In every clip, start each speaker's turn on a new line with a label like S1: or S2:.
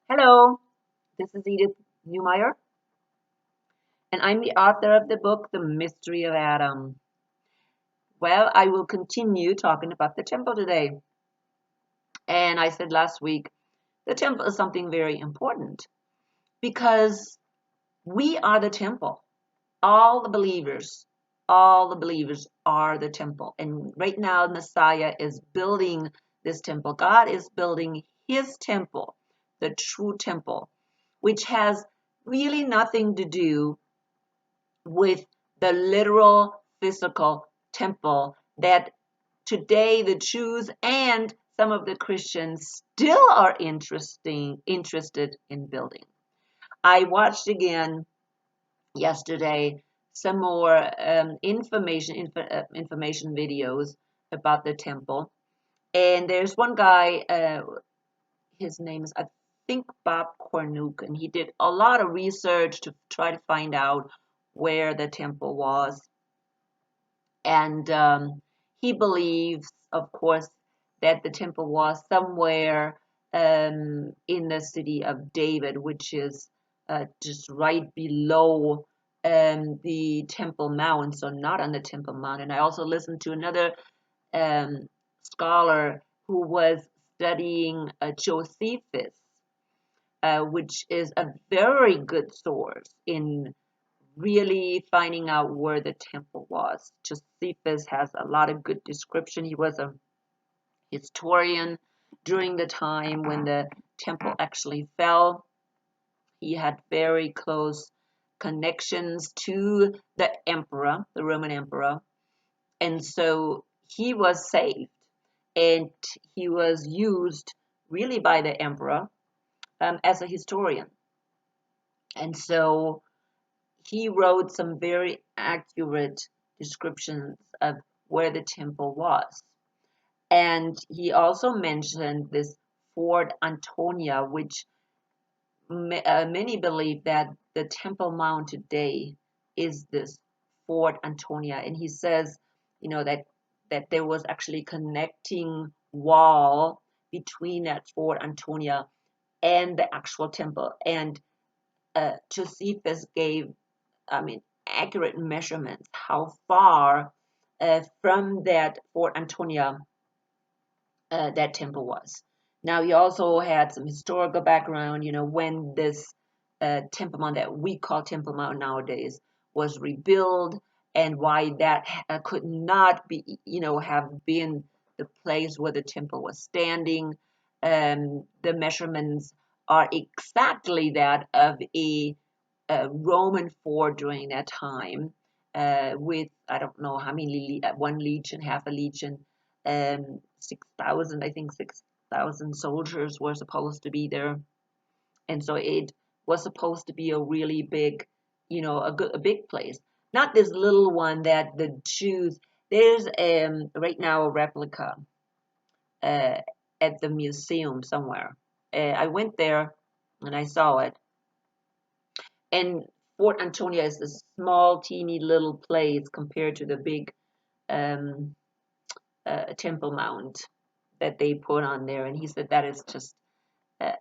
S1: Hello, this is Edith Newmeyer, and I'm the author of the book, The Mystery of Adam. Well, I will continue talking about the temple today. And I said last week, the temple is something very important because we are the temple. All the believers, all the believers are the temple. And right now, Messiah is building this temple. God is building his temple, the true temple, which has really nothing to do with the literal physical temple that today the Jews and some of the Christians still are interested in building. I watched again yesterday some more information videos about the temple, and there's one guy. His name is, I think, Bob Cornuke, and he did a lot of research to try to find out where the temple was. And he believes, of course, that the temple was somewhere in the city of David, which is just right below the Temple Mount, so not on the Temple Mount. And I also listened to another scholar who was studying Josephus, which is a very good source in really finding out where the temple was. Josephus has a lot of good description. He was a historian during the time when the temple actually fell. He had very close connections to the emperor, the Roman emperor, and so he was saved, and he was used really by the emperor as a historian. And so he wrote some very accurate descriptions of where the temple was. And he also mentioned this Fort Antonia, which many believe that the Temple Mount today is this Fort Antonia. And he says, that there was actually connecting wall between that Fort Antonia and the actual temple. And Josephus gave, accurate measurements how far from that Fort Antonia that temple was. Now, he also had some historical background, when this Temple Mount that we call Temple Mount nowadays was rebuilt, and why that could not be, have been the place where the temple was standing. The measurements are exactly that of a Roman fort during that time, with, I don't know how many, one legion, half a legion, 6,000, I think 6,000 soldiers were supposed to be there. And so it was supposed to be a really big, a big place. Not this little one that the Jews, there's right now a replica uh, at the museum somewhere. I went there and I saw it. And Fort Antonia is a small, teeny little place compared to the big um, Temple Mount that they put on there. And he said that is just uh,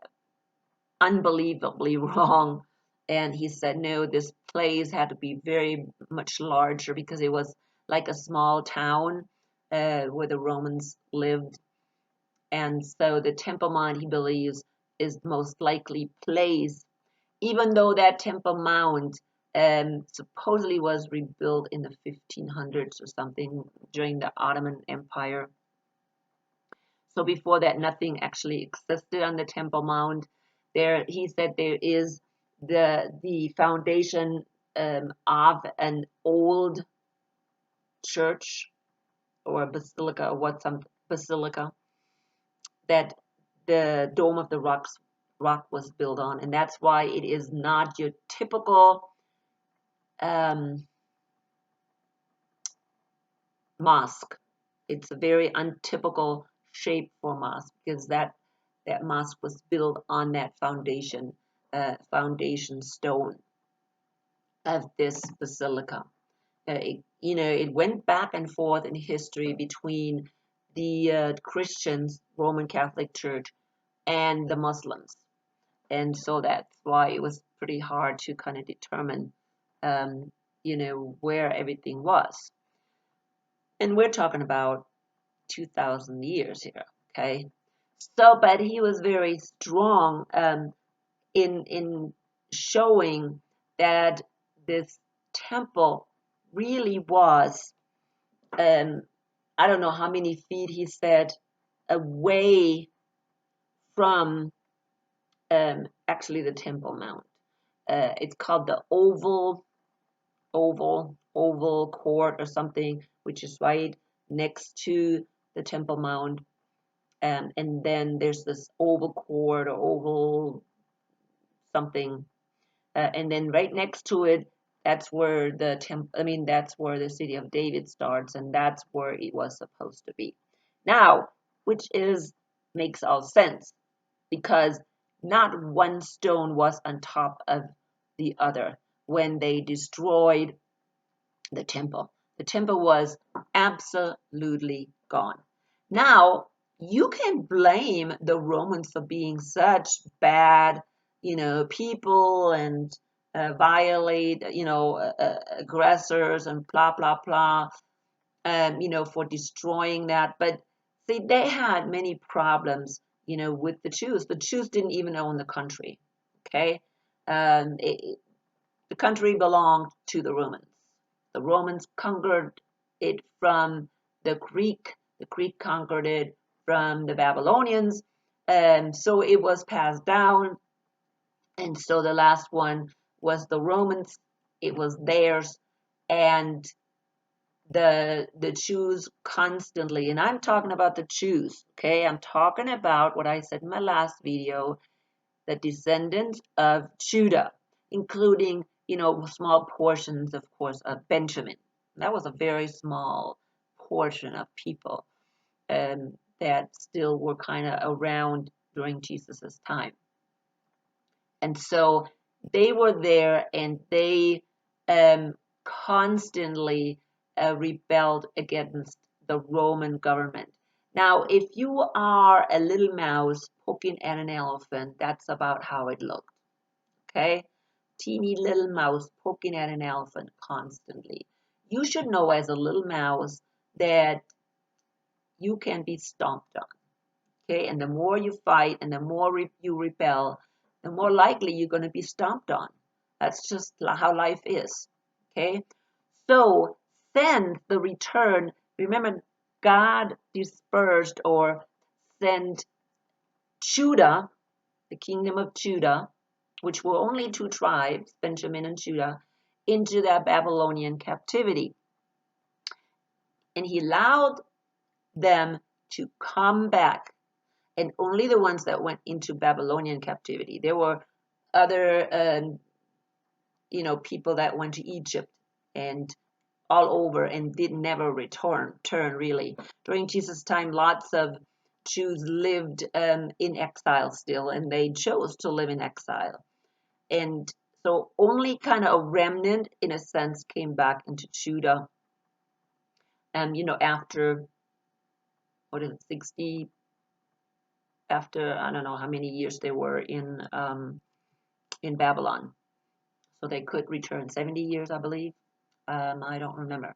S1: unbelievably wrong. And he said, no, this place had to be very much larger because it was like a small town where the Romans lived. And so the Temple Mount, he believes, is the most likely place, even though that Temple Mount supposedly was rebuilt in the 1500s or something during the Ottoman Empire. So before that, nothing actually existed on the Temple Mount. There, he said there is the foundation of an old church or basilica or what some basilica that the Dome of the Rock was built on, and that's why it is not your typical um, mosque. It's a very untypical shape for mosque because that mosque was built on that foundation stone of this basilica. It went back and forth in history between the Christians, Roman Catholic Church, and the Muslims. And so that's why it was pretty hard to kind of determine, where everything was. And we're talking about 2,000 years here, okay? So, but he was very strong in showing that this temple really was, I don't know how many feet he said, away from actually the Temple Mount. It's called the Oval Court or something, which is right next to the Temple Mount. And then there's this Oval Court or Oval something, and then right next to it, that's where that's where the city of David starts, and that's where it was supposed to be. Now, which is makes all sense, because not one stone was on top of the other when they destroyed the temple. The temple was absolutely gone. Now, you can blame the Romans for being such bad, people, and violate, aggressors and blah, blah, blah, for destroying that. But see, they had many problems, with the Jews. The Jews didn't even own the country, okay? The country belonged to the Romans. The Romans conquered it from the Greek. The Greek conquered it from the Babylonians. And so it was passed down. And so the last one was the Romans. It was theirs. And the Jews constantly, and I'm talking about the Jews, okay? I'm talking about what I said in my last video, the descendants of Judah, including, small portions, of course, of Benjamin. That was a very small portion of people that still were kind of around during Jesus's time. And so they were there, and they constantly rebelled against the Roman government. Now, if you are a little mouse poking at an elephant, that's about how it looked. Okay? Teeny little mouse poking at an elephant constantly. You should know as a little mouse that you can be stomped on. Okay? And the more you fight and the more you rebel, the more likely you're going to be stomped on. That's just how life is. Okay? So, send the return. Remember, God dispersed or sent Judah, the kingdom of Judah, which were only two tribes, Benjamin and Judah, into their Babylonian captivity. And he allowed them to come back, and only the ones that went into Babylonian captivity. There were other, people that went to Egypt and all over and did never turn really. During Jesus' time, lots of Jews lived in exile still, and they chose to live in exile. And so only kind of a remnant, in a sense, came back into Judah. After, 60, after, I don't know how many years they were in Babylon. So they could return 70 years, I believe. I don't remember.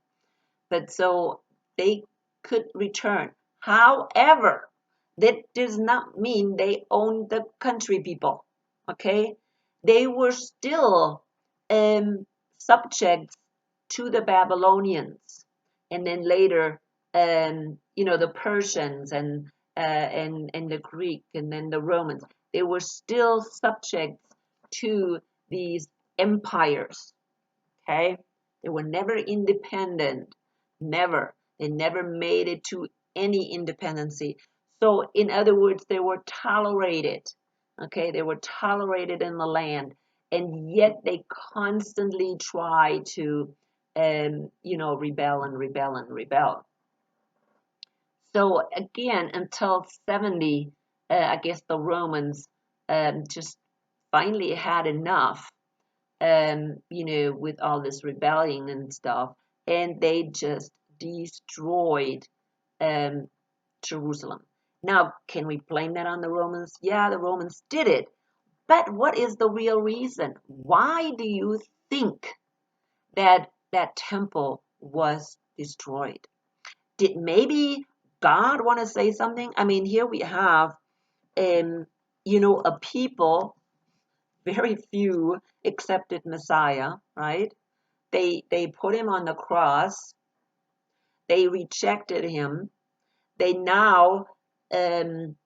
S1: But so they could return. However, that does not mean they owned the country, people. Okay? They were still subjects to the Babylonians, and then later, the Persians and the Greek, and then the Romans. They were still subjects to these empires. Okay, they were never independent, never. They never made it to any independency. So, in other words, they were tolerated. Okay, they were tolerated in the land, and yet they constantly try to, rebel and rebel and rebel. So again, until 70, I guess the Romans just finally had enough, with all this rebellion and stuff, and they just destroyed Jerusalem. Now, can we blame that on the Romans? Yeah, the Romans did it, But what is the real reason? Why do you think that that temple was destroyed? Did maybe God want to say something? I mean, here we have, a people, very few accepted Messiah, right? They put him on the cross. They rejected him. They now um,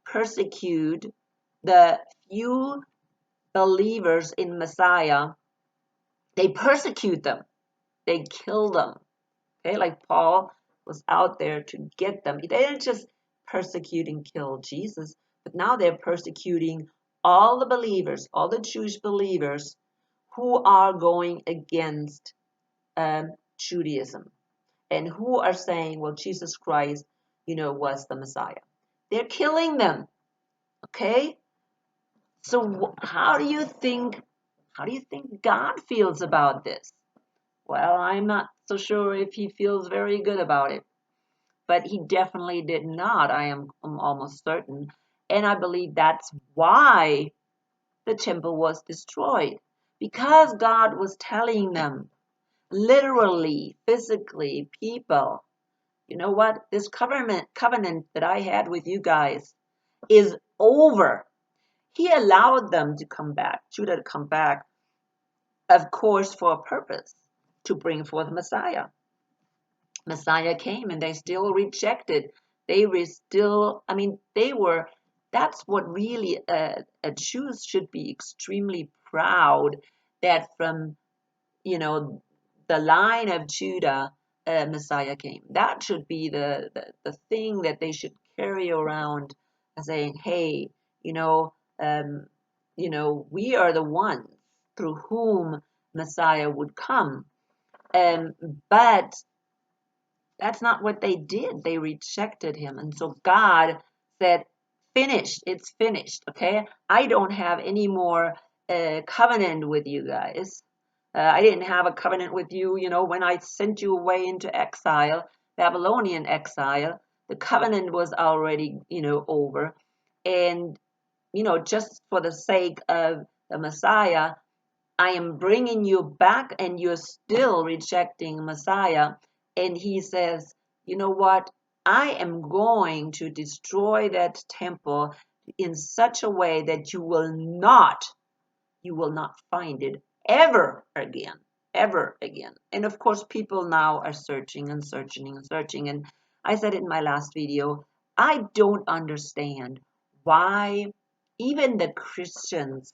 S1: persecute the few believers in Messiah. They persecute them. They kill them. Okay, like Paul was out there to get them. They didn't just persecute and kill Jesus, but now they're persecuting all the believers, all the Jewish believers who are going against Judaism and who are saying, well, Jesus Christ, was the Messiah. They're killing them. Okay, so how do you think God feels about this? Well, I'm not so sure if he feels very good about it, but he definitely did not. I'm almost certain. And I believe that's why the temple was destroyed, because God was telling them, literally, physically, people, you know what? This covenant that I had with you guys is over. He allowed them to come back, Judah to come back, of course, for a purpose, to bring forth Messiah. Messiah came and they still rejected. They were still, I mean, that's what really a Jews should be extremely proud, that from, the line of Judah, Messiah came. That should be the thing that they should carry around, saying, hey, you know, um, we are the ones through whom Messiah would come. Um, but that's not what they did. They rejected him. And so God said, finished. It's finished. Okay. I don't have any more covenant with you guys. I didn't have a covenant with you, when I sent you away into exile, Babylonian exile. The covenant was already, over. And, just for the sake of the Messiah, I am bringing you back and you're still rejecting Messiah. And he says, you know what? I am going to destroy that temple in such a way that you will not find it ever again. And of course, people now are searching and searching and searching. And I said it in my last video, I don't understand why even the Christians,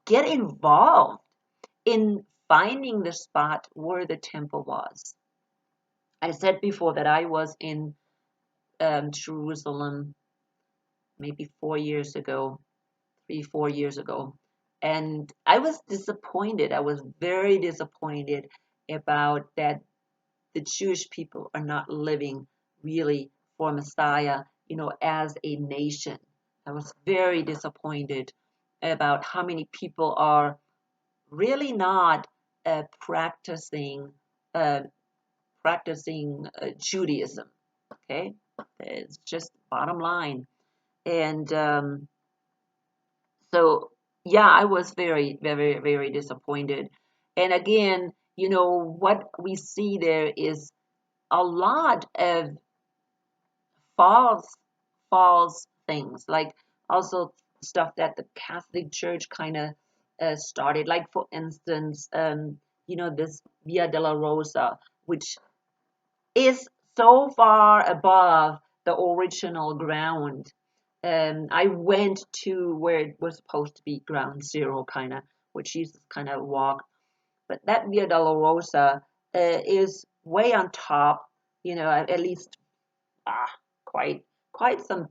S1: get involved in finding the spot where the temple was. I said before that I was in Jerusalem maybe 4 years ago, 3, 4 years ago, and I was disappointed. I was very disappointed about that the Jewish people are not living really for Messiah, as a nation. I was very disappointed about how many people are really not practicing uh, Judaism. Okay, it's just bottom line. And so, yeah, I was very, very, very disappointed. And again, what we see there is a lot of false, false things, like also stuff that the Catholic Church kind of started. Like, for instance, this Via Dolorosa, which is so far above the original ground. I went to where it was supposed to be ground zero, kind of, where Jesus kind of walked. But that Via Dolorosa is way on top, at least quite some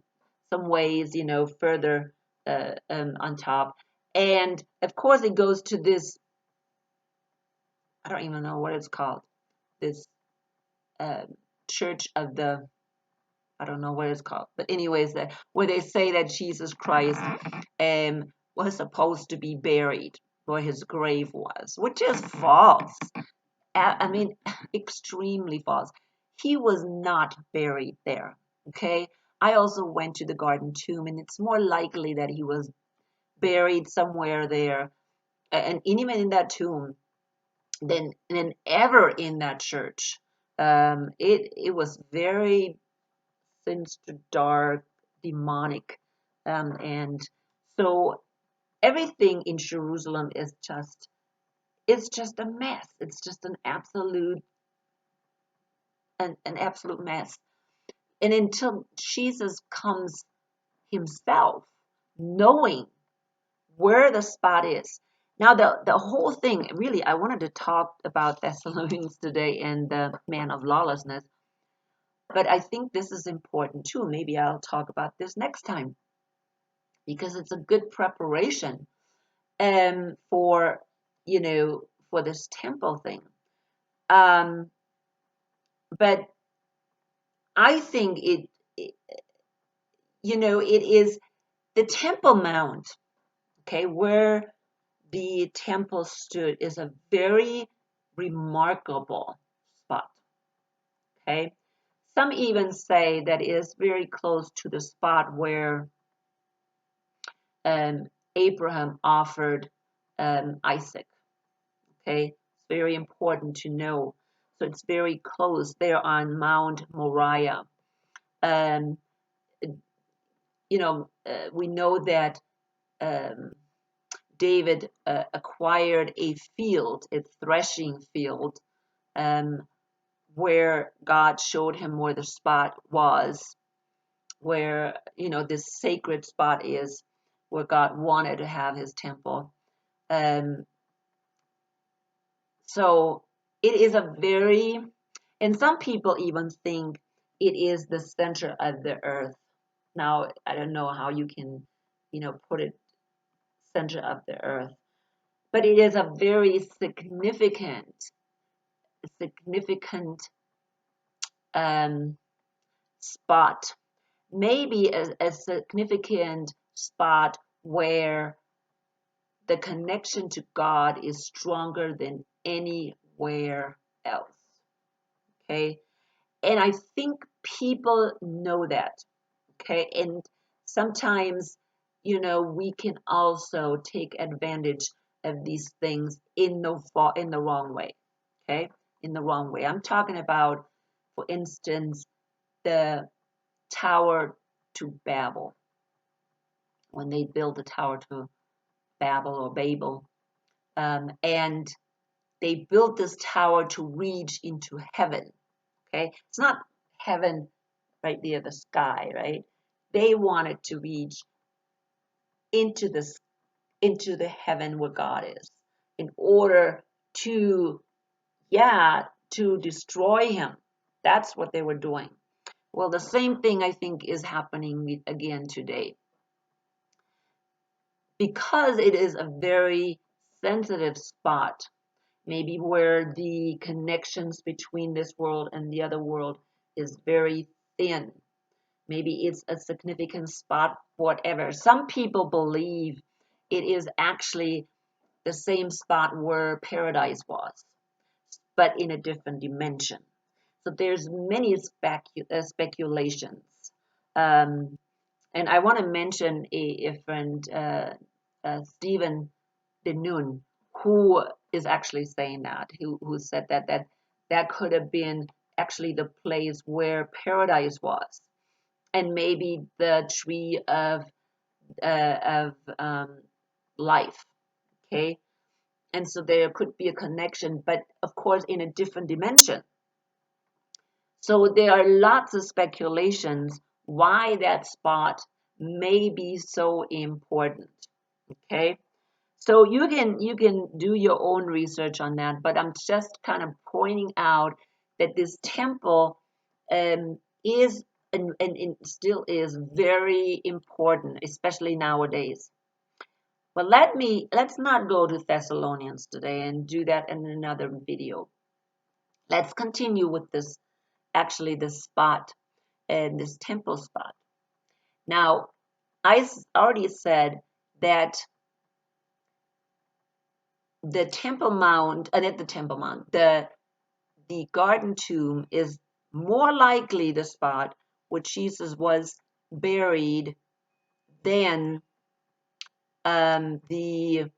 S1: ways, further on top. And of course, it goes to this. I don't even know what it's called. This uh, Church of the, I don't know what it's called, but anyways, where they say that Jesus Christ was supposed to be buried where his grave was, which is false. I mean, extremely false. He was not buried there. Okay. I also went to the Garden Tomb, and it's more likely that he was buried somewhere there, and even in that tomb, than ever in that church. It was very sinister, dark, demonic, and so everything in Jerusalem is just it's just a mess. It's just an absolute mess. And until Jesus comes himself, knowing where the spot is. Now, the whole thing, really, I wanted to talk about Thessalonians today and the man of lawlessness, but I think this is important too. Maybe I'll talk about this next time because it's a good preparation for, for this temple thing. Um, but I think it is the Temple Mount, okay, where the temple stood is a very remarkable spot. Okay, some even say that it is very close to the spot where um, Abraham offered Isaac. Okay, it's very important to know. So it's very close there on Mount Moriah. Um, we know that um, David acquired a field, a threshing field, um, where God showed him where the spot was, where, this sacred spot is, where God wanted to have his temple. Um, so it is and some people even think it is the center of the earth. Now, I don't know how you can, put it center of the earth, but it is a very significant um, spot, maybe a significant spot where the connection to God is stronger than anywhere else. Okay. And I think people know that. Okay. And sometimes, we can also take advantage of these things in the wrong way. Okay. In the wrong way. I'm talking about, for instance, the tower to Babel. When they built the tower to Babel, and they built this tower to reach into heaven. Okay, it's not heaven right there, the sky, right? They wanted to reach into the heaven where God is, in order to, to destroy him. That's what they were doing. Well, the same thing I think is happening again today, because it is a very sensitive spot, maybe where the connections between this world and the other world is very thin. Maybe it's a significant spot, whatever. Some people believe it is actually the same spot where paradise was, but in a different dimension. So there's many speculations. Um, and I want to mention a friend, Stephen DeNoon, who is actually saying that, who said that could have been actually the place where paradise was, and maybe the tree of life. Okay, and so there could be a connection, but of course in a different dimension. So there are lots of speculations why that spot may be so important. Okay, so you can do your own research on that, but I'm just kind of pointing out that this temple is and still is very important, especially nowadays. But let's not go to Thessalonians today and do that in another video. Let's continue with this spot and this temple spot. Now, I already said that the Temple Mount, not the Temple Mount, the Garden Tomb is more likely the spot where Jesus was buried than the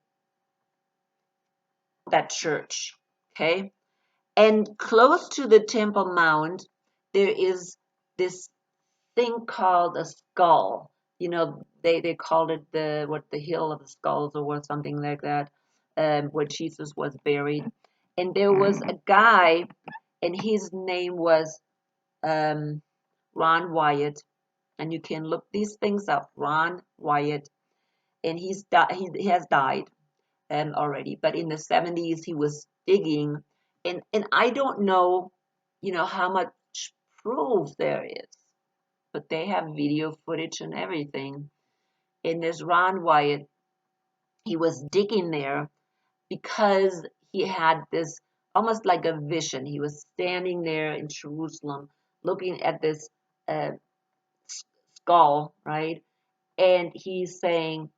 S1: that church. Okay, and close to the Temple Mount, there is this thing called a skull. You know, they called it the hill of the skulls or something like that, where Jesus was buried. And there was a guy, and his name was Ron Wyatt, and you can look these things up. Ron Wyatt, and he has died already. But in the 70s, he was digging, and I don't know, how much proof there is, but they have video footage and everything. And this Ron Wyatt, he was digging there because he had this almost like a vision. He was standing there in Jerusalem looking at this uh, skull, right? And he's saying,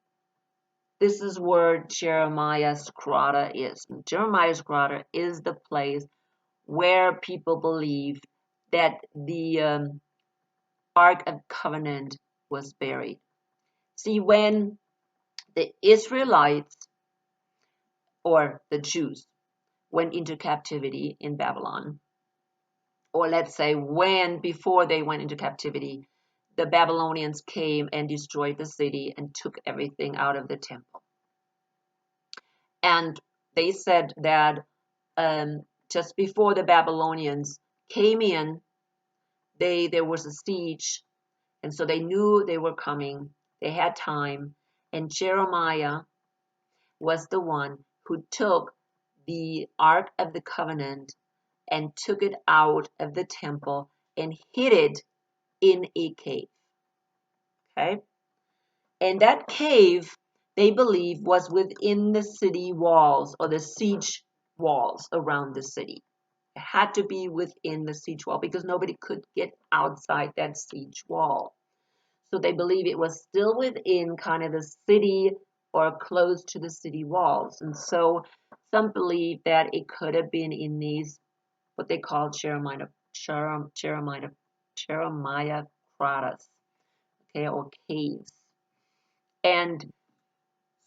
S1: this is where Jeremiah's grotto is. And Jeremiah's grotto is the place where people believed that the Ark of Covenant was buried. See, when the Israelites or the Jews went into captivity in Babylon, or let's say before they went into captivity, the Babylonians came and destroyed the city and took everything out of the temple. And they said that just before the Babylonians came in, there was a siege, and so they knew they were coming. They had time, and Jeremiah was the one who took the Ark of the Covenant and took it out of the temple and hid it in a cave. Okay? And that cave, they believe, was within the city walls or the siege walls around the city. It had to be within the siege wall because nobody could get outside that siege wall. So they believe it was still within kind of the city or close to the city walls. And so some believe that it could have been in these, what they call Jeremiah Kratos, okay, or caves. And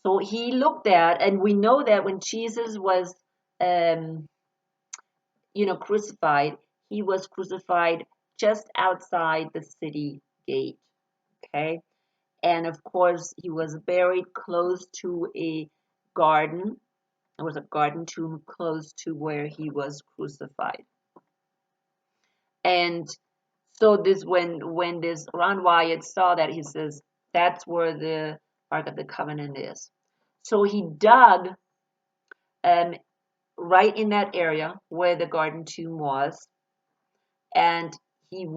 S1: so he looked at, and we know that when Jesus was, crucified, he was crucified just outside the city gate, okay? And of course, he was buried close to a garden. There was a garden tomb close to where he was crucified. And so when this Ron Wyatt saw that, he says, that's where the Ark of the Covenant is. So he dug um, right in that area where the garden tomb was, and he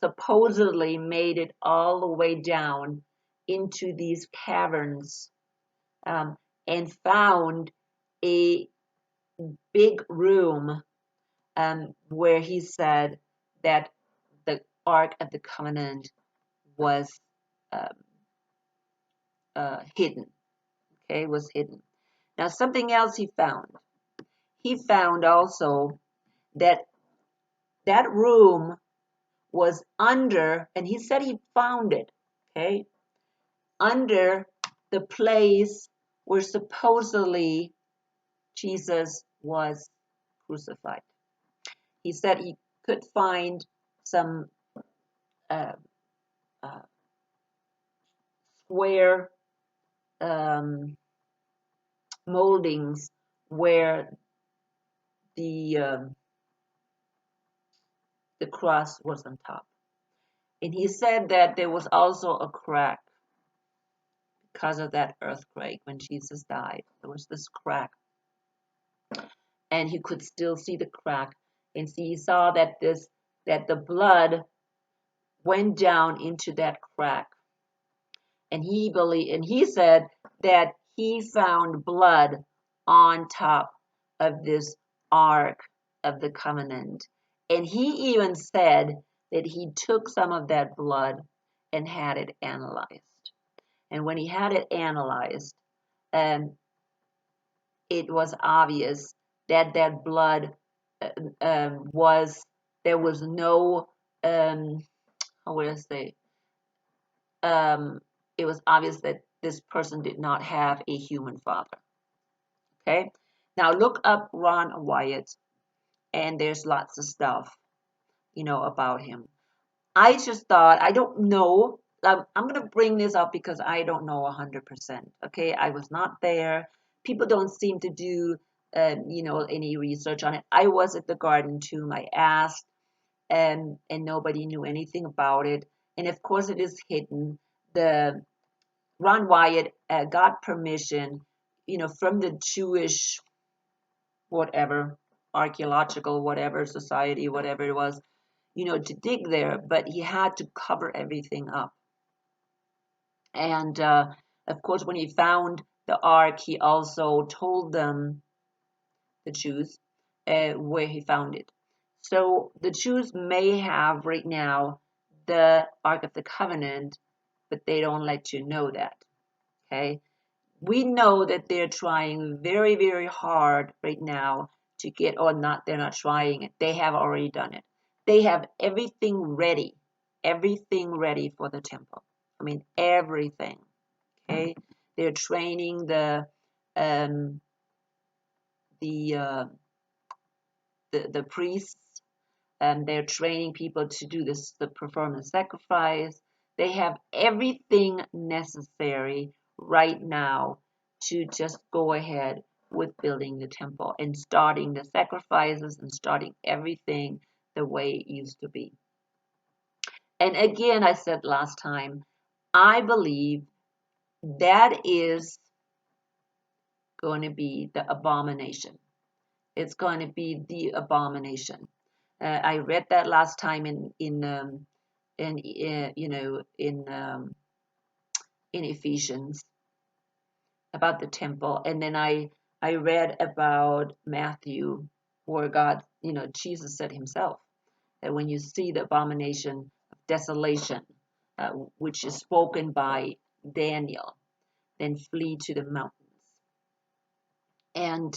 S1: supposedly made it all the way down into these caverns, and found a big room, where he said that the Ark of the Covenant was um, hidden. Okay, was hidden. Now, something else he found. He found also that that room was under, and he said he found it, okay, under the place where supposedly Jesus was crucified. He said he could find some uh, uh, square um, moldings where the um, the cross was on top. And he said that there was also a crack because of that earthquake when Jesus died. There was this crack, and he could still see the crack, and he saw that the blood went down into that crack. And he said that he found blood on top of this Ark of the Covenant. And he even said that he took some of that blood and had it analyzed. And when he had it analyzed, um, it was obvious that that blood uh, there was no, how would I say, it was obvious that this person did not have a human father. Okay, now look up Ron Wyatt, and there's lots of stuff, about him. I just thought, I don't know. I'm going to bring this up because I don't know 100%. Okay, I was not there. People don't seem to do, any research on it. I was at the Garden Tomb. I asked, and nobody knew anything about it. And of course, it is hidden. The Ron Wyatt got permission, from the Jewish whatever archaeological whatever society, whatever it was, to dig there, but he had to cover everything up. And of course, when he found the ark, he also told them, the Jews, where he found it. So the Jews may have right now the Ark of the Covenant, but they don't let you know that. Okay? We know that they're trying very, very hard right now to get, or not, they're not trying it. They have already done it. They have everything ready for the temple. I mean, everything. Okay? They're training um, the, uh, the priests, and they're training people to do this, the perform the sacrifice. They have everything necessary right now to just go ahead with building the temple and starting the sacrifices and starting everything the way it used to be. And again, I said last time, I believe that is going to be the abomination. It's going to be the abomination. I read that last time in Ephesians about the temple, and then I read about Matthew, where God, Jesus said himself that when you see the abomination of desolation, which is spoken by Daniel, then flee to the mountains. And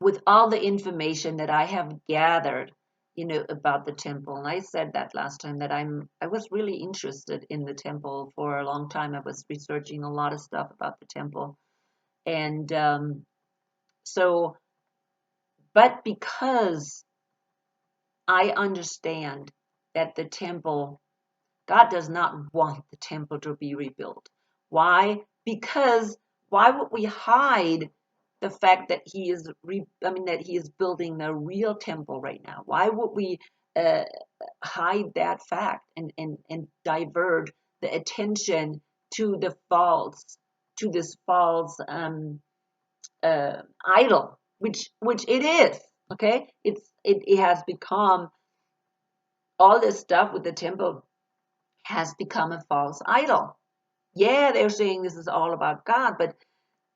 S1: with all the information that I have gathered, about the temple, and I said that last time that I was really interested in the temple for a long time. I was researching a lot of stuff about the temple, and so, but because I understand that the temple, God does not want the temple to be rebuilt. Why? Because why would we hide the fact that that he is building the real temple right now? Why would we uh, hide that fact and divert the attention to this false idol, which it is. Okay, it has become, all this stuff with the temple has become a false idol. Yeah, they're saying this is all about God, but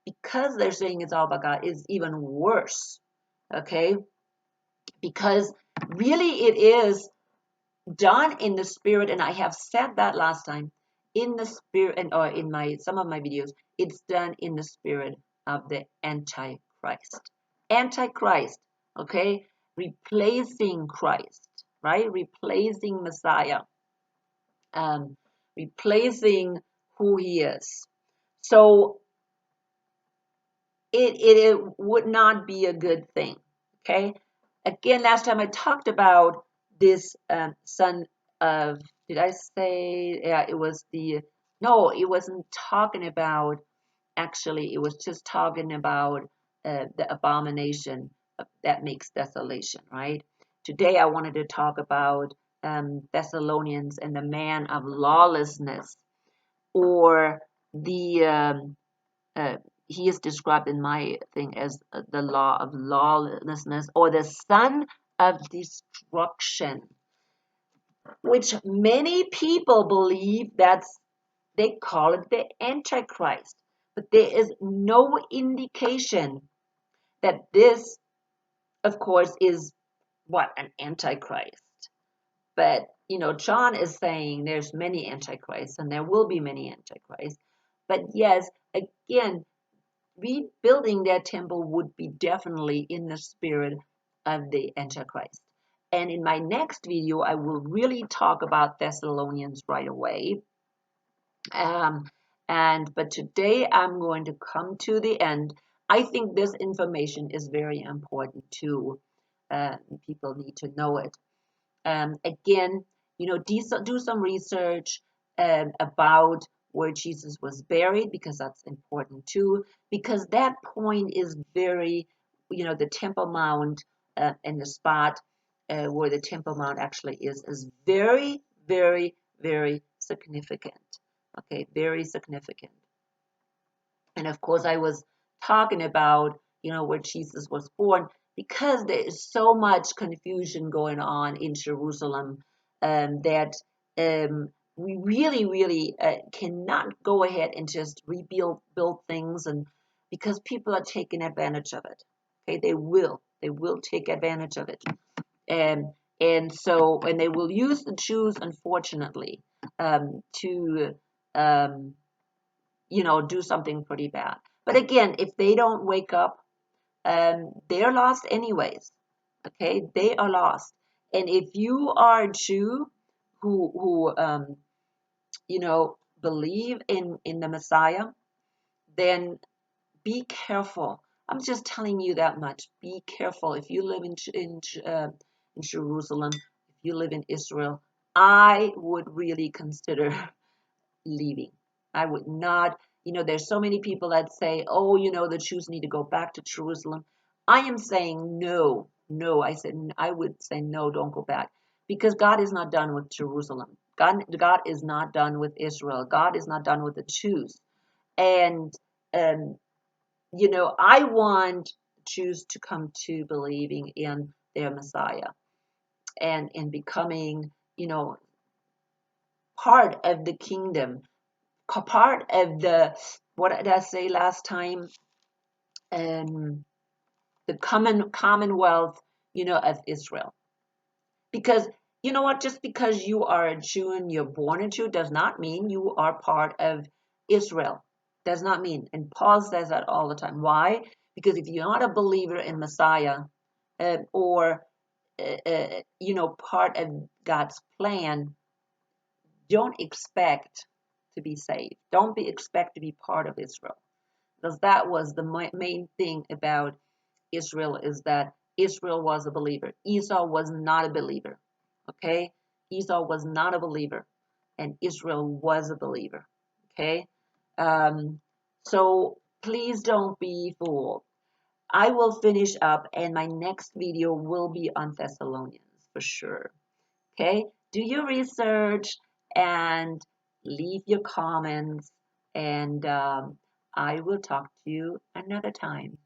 S1: because they're saying it's all about God, it's even worse. Okay, because really it is done in the spirit, and I have said that last time, in the spirit, and or in my some of my videos, it's done in the spirit of the Antichrist. Antichrist, okay, replacing Christ, right? Replacing Messiah, um, replacing who he is. So it would not be a good thing. Okay. Again, last time I talked about this son of, did I say, yeah, it was no, it wasn't talking about, actually, it was just talking about the abomination that makes desolation, right? Today I wanted to talk about Thessalonians and the man of lawlessness, or the uh, he is described in my thing as the law of lawlessness, or the son of destruction, which many people believe they call it the Antichrist. But there is no indication that this, of course, is what an Antichrist. But John is saying there's many Antichrists, and there will be many Antichrists. But yes, again, rebuilding that temple would be definitely in the spirit of the Antichrist. And in my next video, I will really talk about Thessalonians right away. Um, but today I'm going to come to the end. I think this information is very important too. People need to know it. Again, do some research about where Jesus was buried, because that's important too. Because that point is very, the Temple Mount and the spot where the Temple Mount actually is very, very, very significant. Okay, very significant. And of course, I was talking about, where Jesus was born, because there is so much confusion going on in Jerusalem, that we really, really cannot go ahead and just build things, and because people are taking advantage of it. Okay, they will take advantage of it. And and they will use the Jews, unfortunately, to do something pretty bad. But again, if they don't wake up, they're lost anyways. Okay, they are lost. And if you are a Jew who believe in the Messiah, then be careful. I'm just telling you that much. Be careful. If you live in Jerusalem, if you live in Israel, I would really consider leaving. I would not, there's so many people that say, oh, the Jews need to go back to Jerusalem. I am saying no, no. I would say no, don't go back, because God is not done with Jerusalem. God is not done with Israel. God is not done with the Jews. And, um, I want Jews to come to believing in their Messiah and in becoming, part of the kingdom, part of what did I say last time? Um, the commonwealth, of Israel. Because you know what? Just because you are a Jew and you're born a Jew does not mean you are part of Israel. Does not mean. And Paul says that all the time. Why? Because if you're not a believer in Messiah, or part of God's plan, don't expect to be saved. Don't expect to be part of Israel. Because that was the main thing about Israel, is that Israel was a believer. Esau was not a believer. Okay? Esau was not a believer, and Israel was a believer. Okay? Um, so please don't be fooled. I will finish up, and my next video will be on Thessalonians for sure. Okay? Do your research and leave your comments, and I will talk to you another time.